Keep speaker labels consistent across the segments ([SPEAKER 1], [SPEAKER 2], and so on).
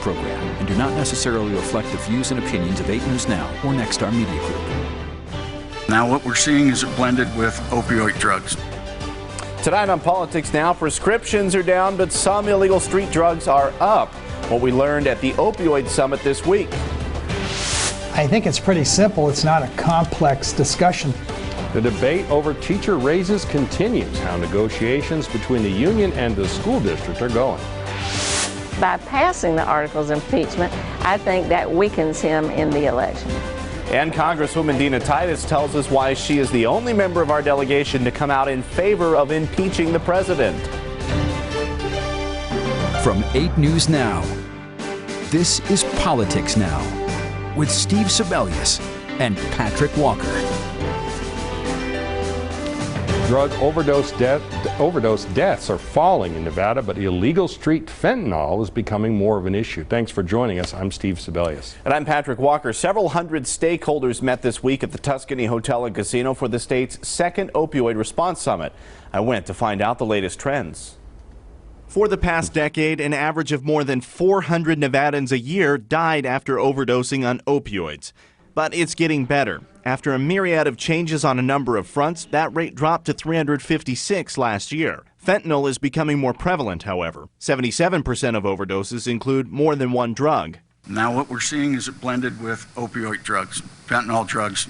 [SPEAKER 1] program and do not necessarily reflect the views and opinions of 8 News Now or Nexstar Media Group.
[SPEAKER 2] Now what we're seeing is it blended with opioid drugs.
[SPEAKER 3] Tonight on Politics Now, prescriptions are down, but some illegal street drugs are up. What we learned at the Opioid Summit this week.
[SPEAKER 4] I think it's pretty simple. It's not a complex discussion.
[SPEAKER 5] The debate over teacher raises continues. How negotiations between the union and the school district are going.
[SPEAKER 6] By passing the articles of impeachment, I think that weakens him in the election.
[SPEAKER 3] And Congresswoman Dina Titus tells us why she is the only member of our delegation to come out in favor of impeaching the president.
[SPEAKER 1] From 8 News Now, this is Politics Now with Steve Sebelius and Patrick Walker.
[SPEAKER 5] Drug overdose deaths are falling in Nevada, but illegal street fentanyl is becoming more of an issue. Thanks for joining us. I'm Steve Sebelius.
[SPEAKER 3] And I'm Patrick Walker. Several hundred stakeholders met this week at the Tuscany Hotel and Casino for the state's second opioid response summit. I went to find out the latest trends. For the past decade, an average of more than 400 Nevadans a year died after overdosing on opioids. But it's getting better. After a myriad of changes on a number of fronts, that rate dropped to 356 last year. Fentanyl is becoming more prevalent, however. 77% of overdoses include more than one drug.
[SPEAKER 2] Now what we're seeing is it blended with opioid drugs, fentanyl drugs,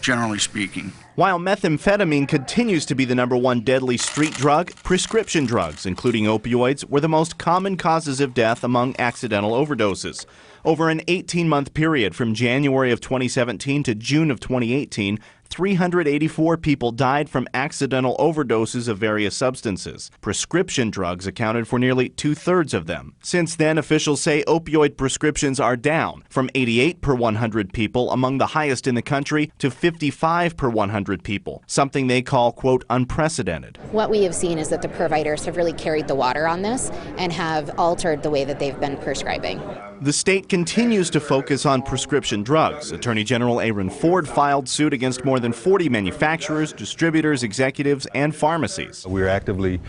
[SPEAKER 2] generally speaking.
[SPEAKER 3] While methamphetamine continues to be the #1 deadly street drug, prescription drugs, including opioids, were the most common causes of death among accidental overdoses. Over an 18-month period from January of 2017 to June of 2018, 384 people died from accidental overdoses of various substances. Prescription drugs accounted for nearly 2/3 of them. Since then, officials say opioid prescriptions are down from 88 per 100 people, among the highest in the country, to 55 per 100 people, something they call, quote, unprecedented.
[SPEAKER 7] What we have seen is that the providers have really carried the water on this and have altered the way that they've been prescribing.
[SPEAKER 3] The state continues to focus on prescription drugs. Attorney General Aaron Ford filed suit against more than 40 manufacturers, distributors, executives, and pharmacies.
[SPEAKER 8] We're actively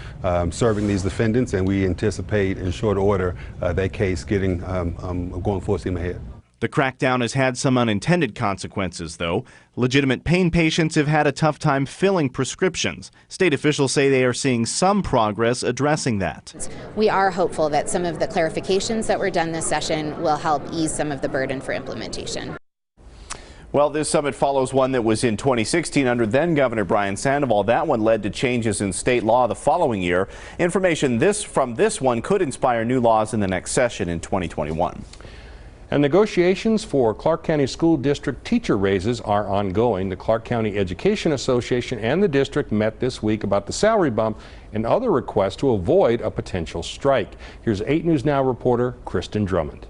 [SPEAKER 8] serving these defendants, and we anticipate in short order that case getting going full steam ahead.
[SPEAKER 3] The crackdown has had some unintended consequences, though. Legitimate pain patients have had a tough time filling prescriptions. State officials say they are seeing some progress addressing that.
[SPEAKER 7] We are hopeful that some of the clarifications that were done this session will help ease some of the burden for implementation.
[SPEAKER 3] Well, this summit follows one that was in 2016 under then-Governor Brian Sandoval. That one led to changes in state law the following year. Information from this one could inspire new laws in the next session in 2021.
[SPEAKER 5] And negotiations for Clark County School District teacher raises are ongoing. The Clark County Education Association and the district met this week about the salary bump and other requests to avoid a potential strike. Here's 8 News Now reporter Kristen Drummond.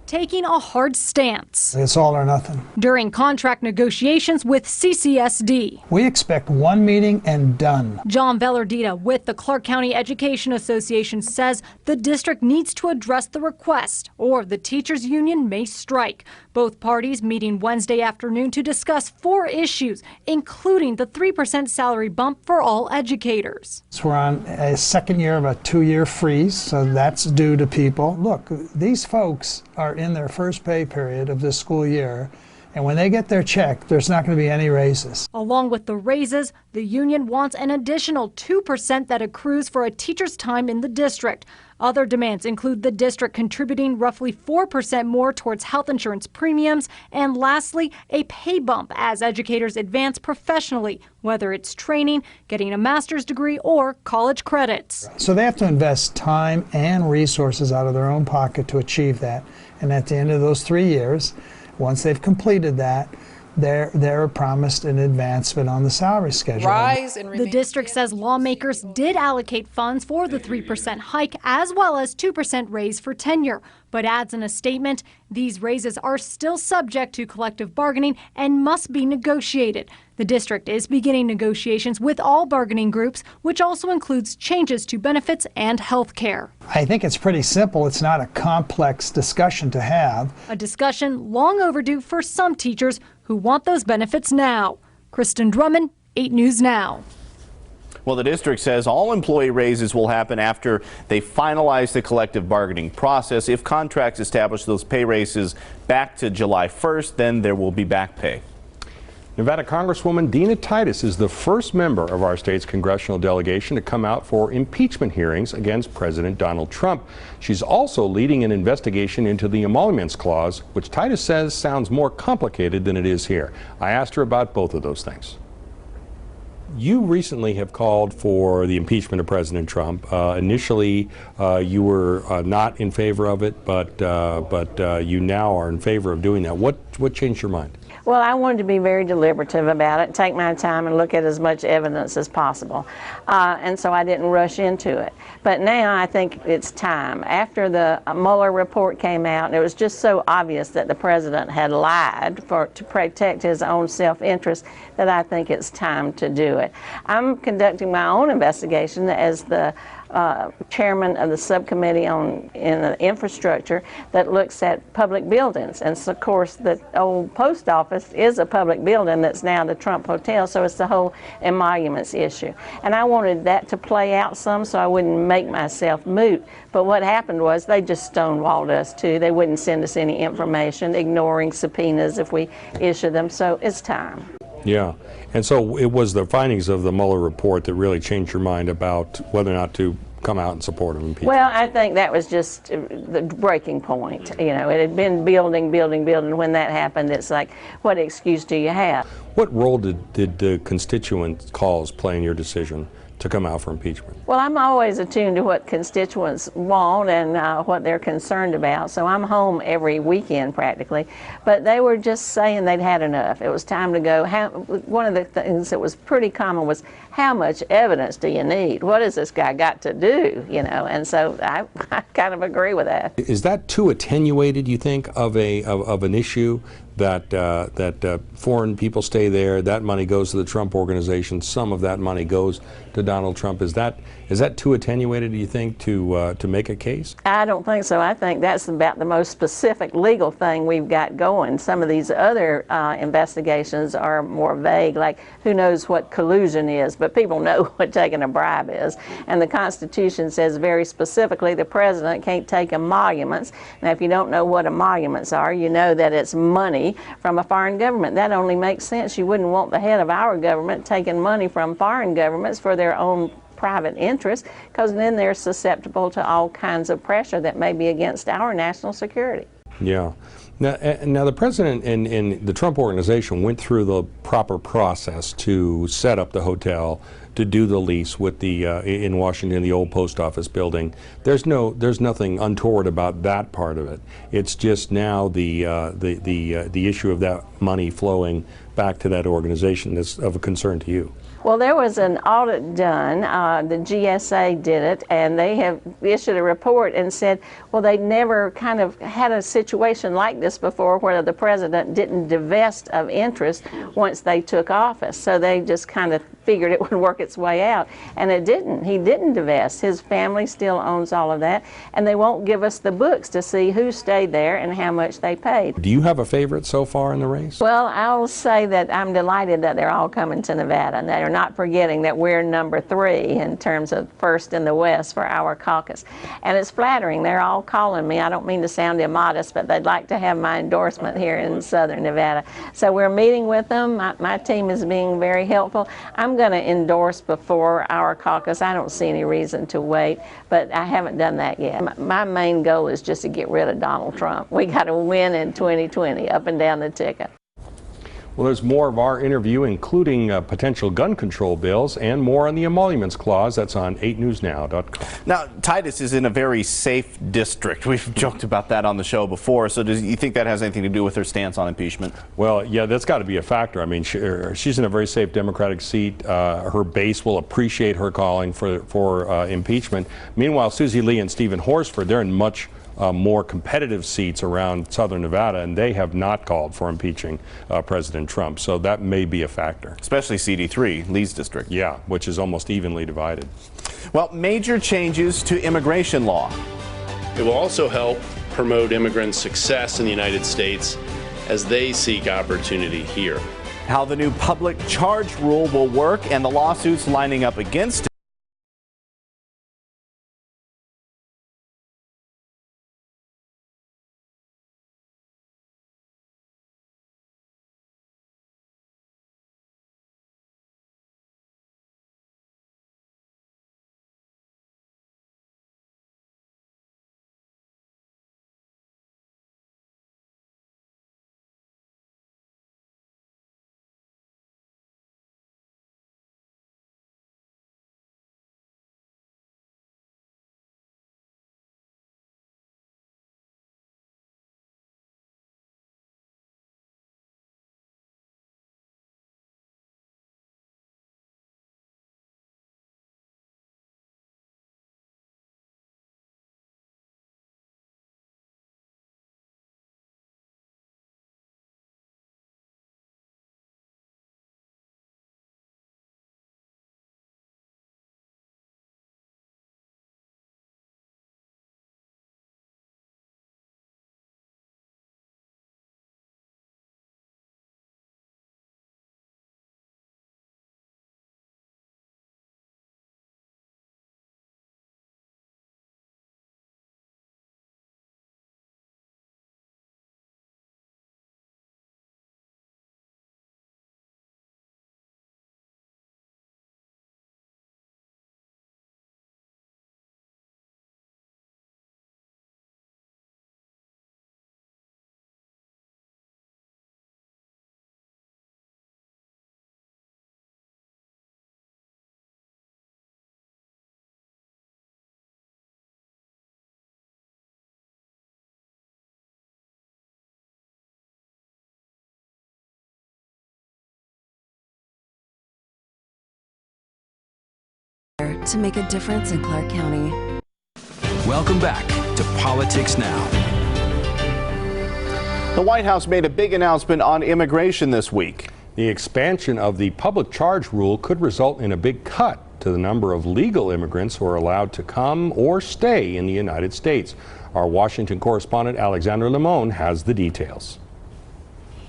[SPEAKER 9] Taking a hard stance.
[SPEAKER 4] It's all or nothing.
[SPEAKER 9] During contract negotiations with CCSD.
[SPEAKER 4] We expect one meeting and done.
[SPEAKER 9] John Velardita with the Clark County Education Association says the district needs to address the request or the teachers union may strike. Both parties meeting Wednesday afternoon to discuss 4 issues, including the 3% salary bump for all educators.
[SPEAKER 4] So we're on a second year of a 2-year freeze, so that's due to people. Look, these folks are in their first pay period of this school year, and when they get their check, there's not going to be any raises.
[SPEAKER 9] Along with the raises, the union wants an additional 2% that accrues for a teacher's time in the district. Other demands include the district contributing roughly 4% more towards health insurance premiums, and lastly, a pay bump as educators advance professionally, whether it's training, getting a master's degree, or college credits.
[SPEAKER 4] So they have to invest time and resources out of their own pocket to achieve that. And at the end of those 3 years, once they've completed that, they're promised an advancement on the salary schedule.
[SPEAKER 9] The district says lawmakers did allocate funds for the 3% hike as well as 2% raise for tenure, but adds in a statement, these raises are still subject to collective bargaining and must be negotiated. The district is beginning negotiations with all bargaining groups, which also includes changes to benefits and health care.
[SPEAKER 4] I think it's pretty simple. It's not a complex discussion to have.
[SPEAKER 9] A discussion long overdue for some teachers who want those benefits now. Kristen Drummond, 8 News Now.
[SPEAKER 3] Well, the district says all employee raises will happen after they finalize the collective bargaining process. If contracts establish those pay raises back to July 1st, then there will be back pay.
[SPEAKER 5] Nevada Congresswoman Dina Titus is the first member of our state's congressional delegation to come out for impeachment hearings against President Donald Trump. She's also leading an investigation into the emoluments clause, which Titus says sounds more complicated than it is here. I asked her about both of those things. You recently have called for the impeachment of President Trump. Initially, you were not in favor of it, but you now are in favor of doing that. What changed your mind?
[SPEAKER 6] Well, I wanted to be very deliberative about it, take my time and look at as much evidence as possible. And so I didn't rush into it. But now I think it's time. After the Mueller report came out, and it was just so obvious that the president had lied to protect his own self-interest, that I think it's time to do it. I'm conducting my own investigation as the chairman of the subcommittee on infrastructure that looks at public buildings. And so, of course, the old post office is a public building that's now the Trump Hotel, so it's the whole emoluments issue. And I wanted that to play out some so I wouldn't make myself moot. But what happened was they just stonewalled us too. They wouldn't send us any information, ignoring subpoenas if we issue them. So it's time.
[SPEAKER 5] Yeah, and so it was the findings of the Mueller report that really changed your mind about whether or not to come out and support an impeachment.
[SPEAKER 6] Well, I think that was just the breaking point. You know, it had been building. When that happened, it's like, what excuse do you have?
[SPEAKER 5] What role did the constituent calls play in your decision to come out for impeachment?
[SPEAKER 6] Well, I'm always attuned to what constituents want and what they're concerned about, so I'm home every weekend practically. But they were just saying they'd had enough. It was time to go. One of the things that was pretty common was, how much evidence do you need? What has this guy got to do? You know, and so I kind of agree with that.
[SPEAKER 5] Is that too attenuated, you think, of an issue that foreign people stay there, that money goes to the Trump organization, some of that money goes to Donald Trump? Is that too attenuated, do you think, to make a case?
[SPEAKER 6] I don't think so. I think that's about the most specific legal thing we've got going. Some of these other investigations are more vague, like who knows what collusion is, but people know what taking a bribe is. And the Constitution says very specifically the president can't take emoluments. Now, if you don't know what emoluments are, you know that it's money from a foreign government. That only makes sense. You wouldn't want the head of our government taking money from foreign governments for their own private interests, because then they're susceptible to all kinds of pressure that may be against our national security.
[SPEAKER 5] Yeah. Now the president and the Trump organization went through the proper process to set up the hotel, to do the lease with the in Washington, the old post office building. There's nothing untoward about that part of it. It's just now the issue of that money flowing back to that organization that's of a concern to you.
[SPEAKER 6] Well, there was an audit done. The GSA did it, and they have issued a report and said, well, they never kind of had a situation like this before where the president didn't divest of interest once they took office. So they just kind of figured it would work its way out, and it didn't. He didn't divest. His family still owns all of that, and they won't give us the books to see who stayed there and how much they paid.
[SPEAKER 5] Do you have a favorite so far in the race?
[SPEAKER 6] Well, I'll say that I'm delighted that they're all coming to Nevada, and they're not forgetting that we're number 3 in terms of first in the West for our caucus. And it's flattering. They're all calling me. I don't mean to sound immodest, but they'd like to have my endorsement here in Southern Nevada. So we're meeting with them. My team is being very helpful. I'm going to endorse before our caucus. I don't see any reason to wait, but I haven't done that yet. My main goal is just to get rid of Donald Trump. We got to win in 2020, up and down the ticket.
[SPEAKER 5] Well, there's more of our interview, including potential gun control bills and more on the emoluments clause. That's on 8newsnow.com.
[SPEAKER 3] Now, Titus is in a very safe district. We've joked about that on the show before. So do you think that has anything to do with her stance on impeachment?
[SPEAKER 5] Well, yeah, that's got to be a factor. I mean, she's in a very safe Democratic seat. Her base will appreciate her calling for impeachment. Meanwhile, Susie Lee and Stephen Horsford, they're in much more competitive seats around Southern Nevada, and they have not called for impeaching President Trump. So that may be a factor.
[SPEAKER 3] Especially CD3, Lee's district.
[SPEAKER 5] Yeah, which is almost evenly divided.
[SPEAKER 3] Well, major changes to immigration law.
[SPEAKER 10] It will also help promote immigrant success in the United States as they seek opportunity here.
[SPEAKER 3] how the new public charge rule will work and the lawsuits lining up against it.
[SPEAKER 11] To make a difference in Clark County.
[SPEAKER 1] Welcome back to Politics Now.
[SPEAKER 3] The White House made a big announcement on immigration this week.
[SPEAKER 5] The expansion of the public charge rule could result in a big cut to the number of legal immigrants who are allowed to come or stay in the United States. Our Washington correspondent Alexandra Limon has the details.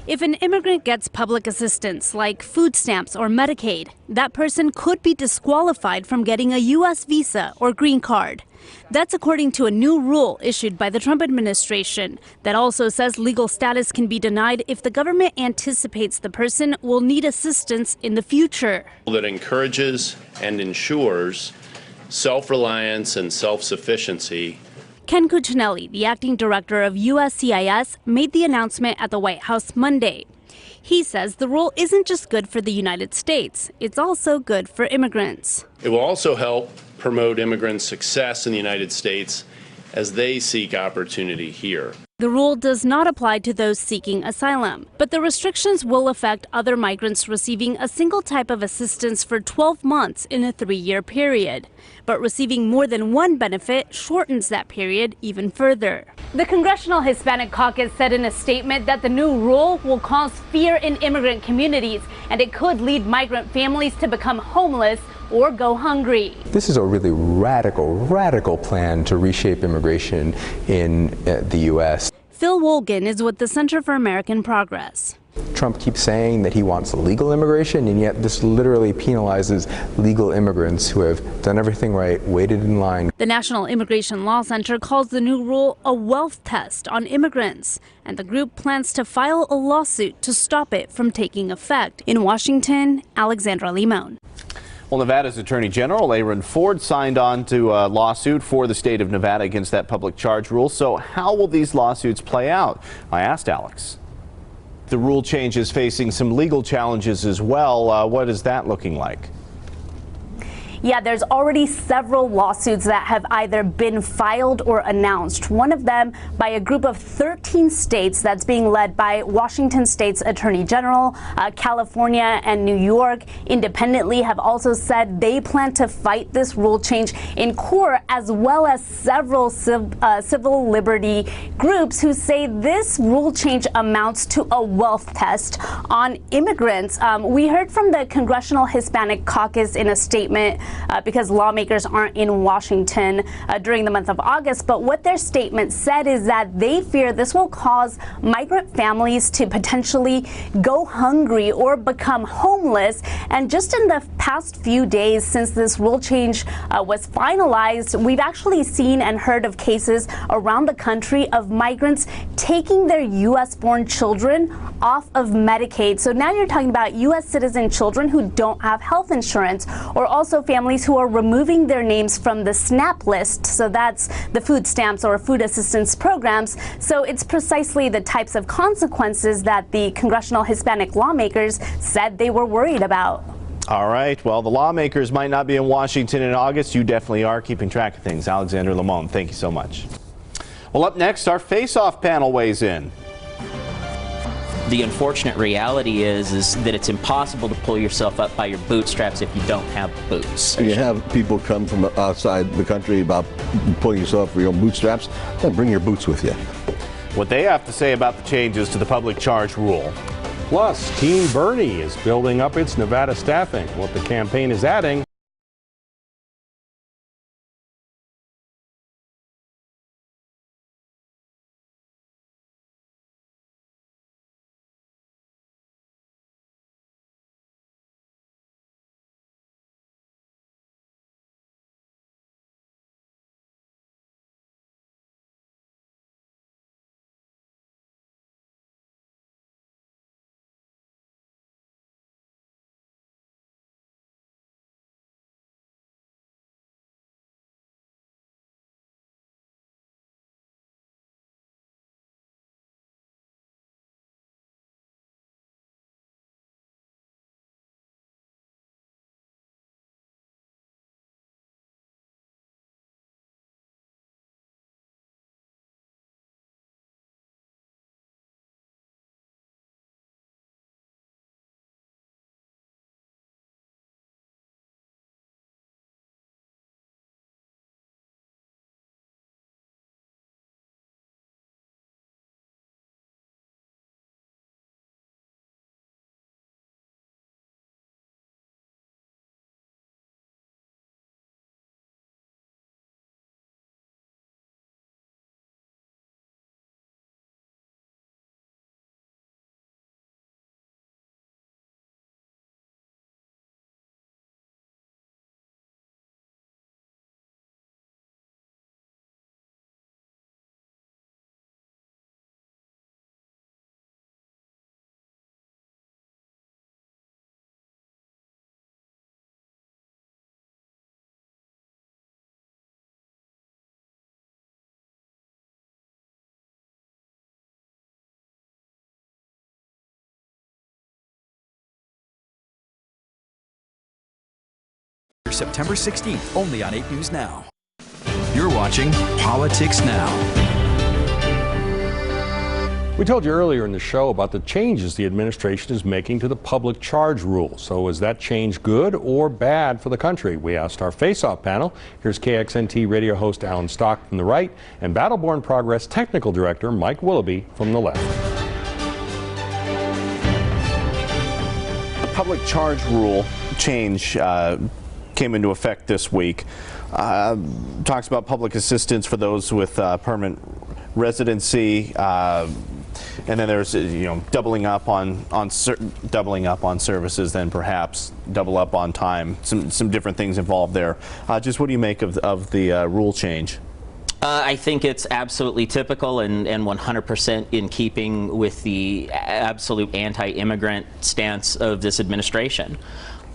[SPEAKER 12] If an immigrant gets public assistance like food stamps or Medicaid, that person could be disqualified from getting a U.S. visa or green card. That's according to a new rule issued by the Trump administration that also says legal status can be denied if the government anticipates the person will need assistance in the future.
[SPEAKER 10] That encourages and ensures self-reliance and self-sufficiency.
[SPEAKER 12] Ken Cuccinelli, the acting director of USCIS, made the announcement at the White House Monday. He says the rule isn't just good for the United States, it's also good for immigrants.
[SPEAKER 10] It will also help promote immigrants' success in the United States as they seek opportunity here.
[SPEAKER 12] The rule does not apply to those seeking asylum, but the restrictions will affect other migrants receiving a single type of assistance for 12 months in a 3-year period. But receiving more than one benefit shortens that period even further. The Congressional Hispanic Caucus said in a statement that the new rule will cause fear in immigrant communities and it could lead migrant families to become homeless or go hungry.
[SPEAKER 13] This is a really radical plan to reshape immigration in the U.S.
[SPEAKER 12] Phil Wolgan is with the Center for American Progress.
[SPEAKER 13] Trump keeps saying that he wants legal immigration, and yet this literally penalizes legal immigrants who have done everything right, waited in line.
[SPEAKER 12] The National Immigration Law Center calls the new rule a wealth test on immigrants, and the group plans to file a lawsuit to stop it from taking effect. In Washington, Alexandra Limon.
[SPEAKER 3] Well, Nevada's Attorney General Aaron Ford signed on to a lawsuit for the state of Nevada against that public charge rule. So how will these lawsuits play out? I asked Alex. The rule change is facing some legal challenges as well. What is that looking like?
[SPEAKER 12] Yeah, there's already several lawsuits that have either been filed or announced. One of them by a group of 13 states that's being led by Washington State's Attorney General. California and New York independently have also said they plan to fight this rule change in court, as well as several civil liberty groups who say this rule change amounts to a wealth test on immigrants. We heard from the Congressional Hispanic Caucus in a statement because lawmakers aren't in Washington during the month of August. But what their statement said is that they fear this will cause migrant families to potentially go hungry or become homeless. And just in the past few days since this rule change was finalized, we've actually seen and heard of cases around the country of migrants taking their U.S.-born children off of Medicaid. So now you're talking about U.S. citizen children who don't have health insurance, or also families who are removing their names from the SNAP list. So that's the food stamps or food assistance programs. So it's precisely the types of consequences that the congressional Hispanic lawmakers said they were worried about.
[SPEAKER 3] All right. Well, the lawmakers might not be in Washington in August. You definitely are keeping track of things. Alexander Lamone, thank you so much. Well, up next, our face-off panel weighs in.
[SPEAKER 14] The unfortunate reality is that it's impossible to pull yourself up by your bootstraps if you don't have boots.
[SPEAKER 15] You have people come from outside the country about pulling yourself up with your own bootstraps, then bring your boots with you.
[SPEAKER 3] What they have to say about the changes to the public charge rule.
[SPEAKER 5] Plus, Team Bernie is building up its Nevada staffing. What the campaign is adding.
[SPEAKER 1] September 16th, only on 8 News Now. You're watching Politics Now.
[SPEAKER 5] We told you earlier in the show about the changes the administration is making to the public charge rule. So is that change good or bad for the country? We asked our face-off panel. Here's KXNT radio host Alan Stock from the right and Battleborn Progress technical director Mike Willoughby from the left.
[SPEAKER 3] The public charge rule change came into effect this week. Talks about public assistance for those with permanent residency, and then there's doubling up on services, then perhaps double up on time. Some different things involved there. Just what do you make of the rule change?
[SPEAKER 14] I think it's absolutely typical and 100% in keeping with the absolute anti-immigrant stance of this administration.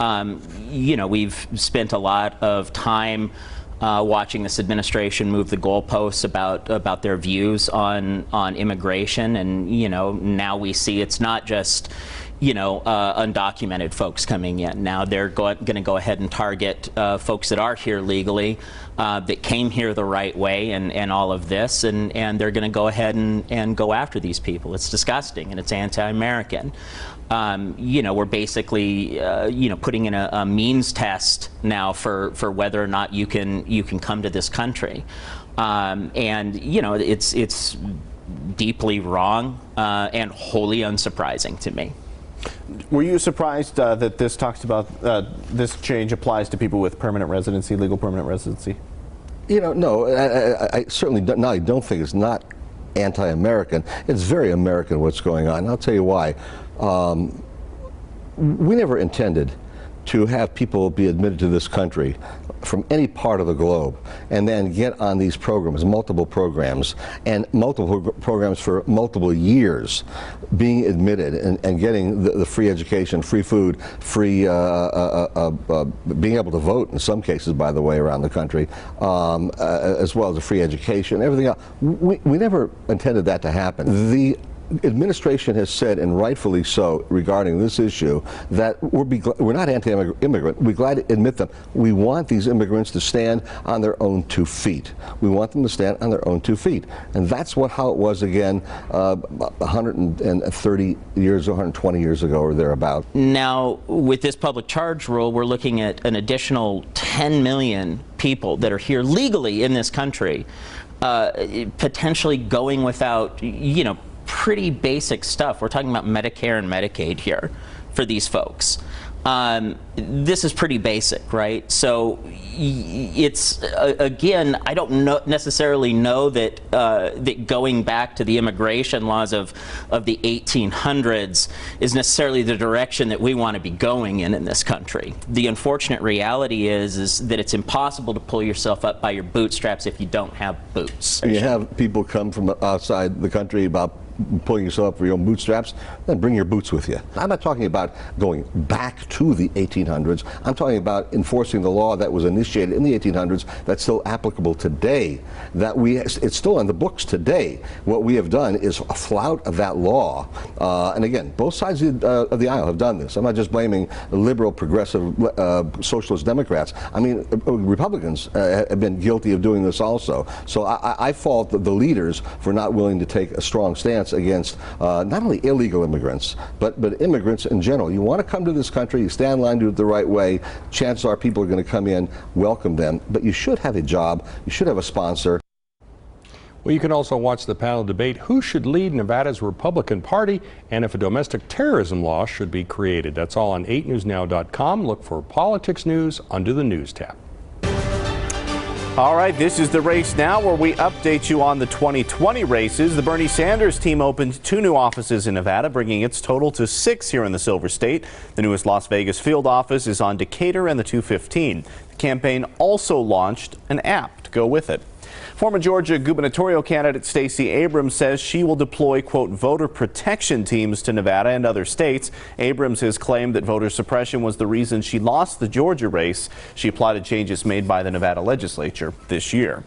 [SPEAKER 14] We've spent a lot of time watching this administration move the goalposts about their views on immigration, and now we see it's not just undocumented folks coming in. Now they're going to go ahead and target folks that are here legally, that came here the right way, and all of this, and they're going to go ahead and go after these people. It's disgusting and it's anti-American. We're basically putting in a means test now for whether or not you can come to this country, and it's deeply wrong and wholly unsurprising to me.
[SPEAKER 3] Were you surprised that this talks about this change applies to people with permanent residency, legal permanent residency?
[SPEAKER 15] You know, no, I certainly don't, I don't think it's not anti-American. It's very American what's going on. And I'll tell you why. We never intended to have people be admitted to this country from any part of the globe and then get on these programs, multiple programs, and multiple programs for multiple years, being admitted and getting the free education, free food, free being able to vote in some cases, by the way, around the country, as well as a free education, everything else. We never intended that to happen. The administration has said, and rightfully so, regarding this issue, that we're not anti-immigrant. We're glad to admit them. We want these immigrants to stand on their own 2 feet. We want them to stand on their own 2 feet. And that's how it was again 130 years, 120 years ago or thereabout.
[SPEAKER 14] Now, with this public charge rule, we're looking at an additional 10 million people that are here legally in this country, potentially going without, you know, pretty basic stuff. We're talking about Medicare and Medicaid here for these folks. This is pretty basic, right? So it's, again, I don't necessarily know that that going back to the immigration laws of the 1800s is necessarily the direction that we want to be going in this country. The unfortunate reality is that it's impossible to pull yourself up by your bootstraps if you don't have boots.
[SPEAKER 15] You have people come from outside the country about pulling yourself up for your own bootstraps, then bring your boots with you. I'm not talking about going back to the 1800s. I'm talking about enforcing the law that was initiated in the 1800s that's still applicable today. It's still on the books today. What we have done is flout that law. And again, both sides of the aisle have done this. I'm not just blaming liberal, progressive, socialist Democrats. I mean, Republicans have been guilty of doing this also. So I fault the leaders for not willing to take a strong stance against not only illegal immigrants, but immigrants in general. You want to come to this country, you stand in line, do it the right way. Chances are people are going to come in, welcome them, but you should have a job, you should have a sponsor.
[SPEAKER 5] Well, you can also watch the panel debate who should lead Nevada's Republican Party and if a domestic terrorism law should be created. That's all on 8newsnow.com. Look for politics news under the News tab.
[SPEAKER 3] All right, this is The Race Now, where we update you on the 2020 races. The Bernie Sanders team opened 2 new offices in Nevada, bringing its total to 6 here in the Silver State. The newest Las Vegas field office is on Decatur and the 215. The campaign also launched an app to go with it. Former Georgia gubernatorial candidate Stacey Abrams says she will deploy, quote, voter protection teams to Nevada and other states. Abrams has claimed that voter suppression was the reason she lost the Georgia race. She applauded changes made by the Nevada legislature this year.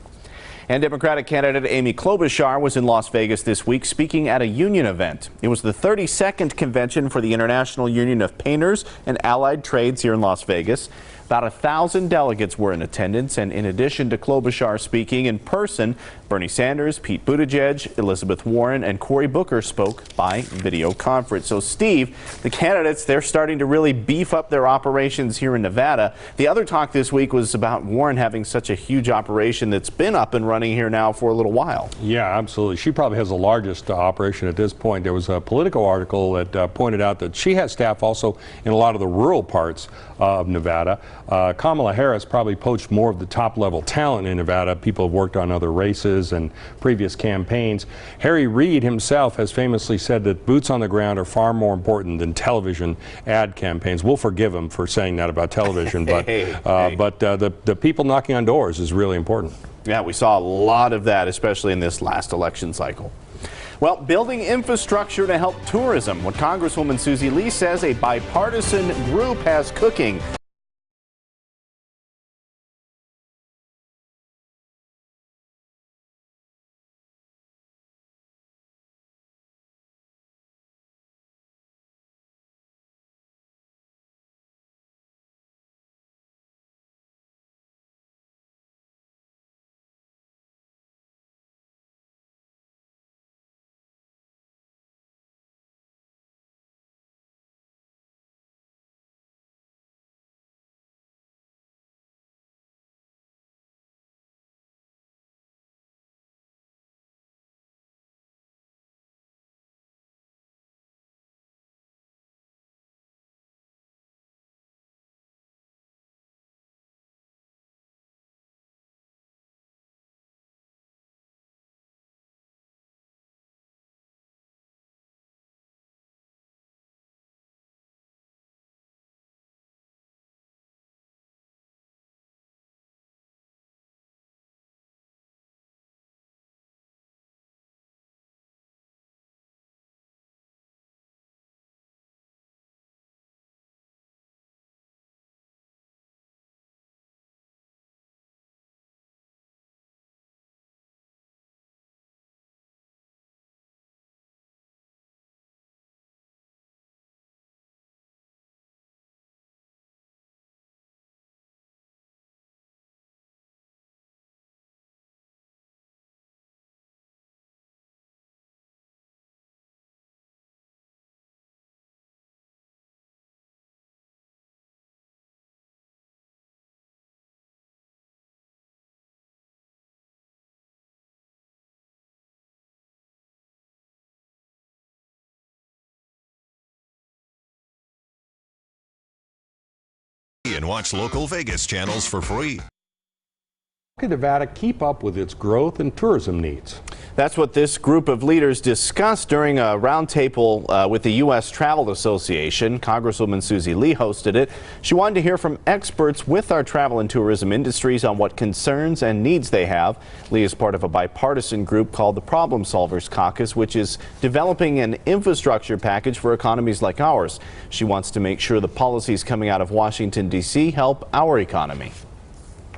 [SPEAKER 3] And Democratic candidate Amy Klobuchar was in Las Vegas this week speaking at a union event. It was the 32nd convention for the International Union of Painters and Allied Trades here in Las Vegas. About 1,000 delegates were in attendance, and in addition to Klobuchar speaking in person, Bernie Sanders, Pete Buttigieg, Elizabeth Warren, and Cory Booker spoke by video conference. So, Steve, the candidates, they're starting to really beef up their operations here in Nevada. The other talk this week was about Warren having such a huge operation that's been up and running here now for a little while.
[SPEAKER 5] Yeah, absolutely. She probably has the largest operation at this point. There was a Politico article that pointed out that she has staff also in a lot of the rural parts of Nevada. Kamala Harris probably poached more of the top-level talent in Nevada. People have worked on other races and previous campaigns. Harry Reid himself has famously said that boots on the ground are far more important than television ad campaigns. We'll forgive him for saying that about television, but the people knocking on doors is really important.
[SPEAKER 3] Yeah, we saw a lot of that, especially in this last election cycle. Well, building infrastructure to help tourism. What Congresswoman Susie Lee says a bipartisan group has cooking.
[SPEAKER 16] and watch local Vegas channels for free.
[SPEAKER 5] How can Nevada keep up with its growth and tourism needs?
[SPEAKER 3] That's what this group of leaders discussed during a roundtable with the U.S. Travel Association. Congresswoman Susie Lee hosted it. She wanted to hear from experts with our travel and tourism industries on what concerns and needs they have. Lee is part of a bipartisan group called the Problem Solvers Caucus, which is developing an infrastructure package for economies like ours. She wants to make sure the policies coming out of Washington, D.C. help our economy.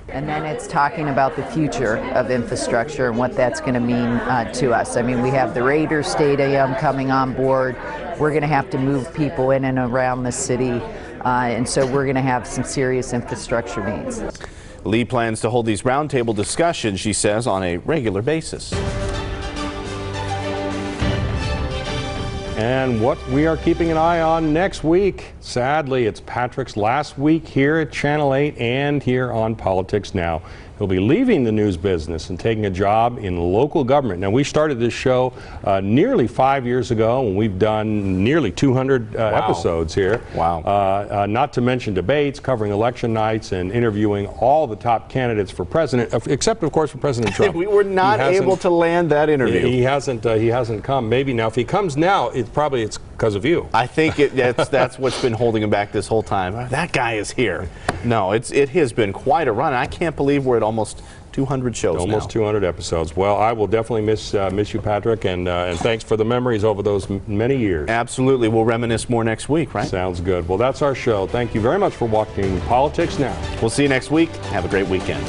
[SPEAKER 17] And then it's talking about the future of infrastructure and what that's going to mean to us. I mean, we have the Raiders Stadium coming on board. We're going to have to move people in and around the city. And so we're going to have some serious infrastructure needs.
[SPEAKER 3] Lee plans to hold these roundtable discussions, she says, on a regular basis.
[SPEAKER 5] And what we are keeping an eye on next week, sadly, it's Patrick's last week here at Channel 8 and here on Politics Now. He'll be leaving the news business and taking a job in local government. Now, we started this show nearly 5 years ago, and we've done nearly 200 episodes here.
[SPEAKER 3] Wow.
[SPEAKER 5] Not to mention debates, covering election nights, and interviewing all the top candidates for president, except, of course, for President Trump.
[SPEAKER 3] We were not able to land that interview.
[SPEAKER 5] He hasn't come. Maybe now, if he comes now, it's because of you.
[SPEAKER 3] I think that's what's been holding him back this whole time. That guy is here. No, it has been quite a run. I can't believe we're at almost 200 shows
[SPEAKER 5] Almost 200 episodes. Well, I will definitely miss you, Patrick, and thanks for the memories over those many years.
[SPEAKER 3] Absolutely. We'll reminisce more next week, right?
[SPEAKER 5] Sounds good. Well, that's our show. Thank you very much for watching Politics Now.
[SPEAKER 3] We'll see you next week. Have a great weekend.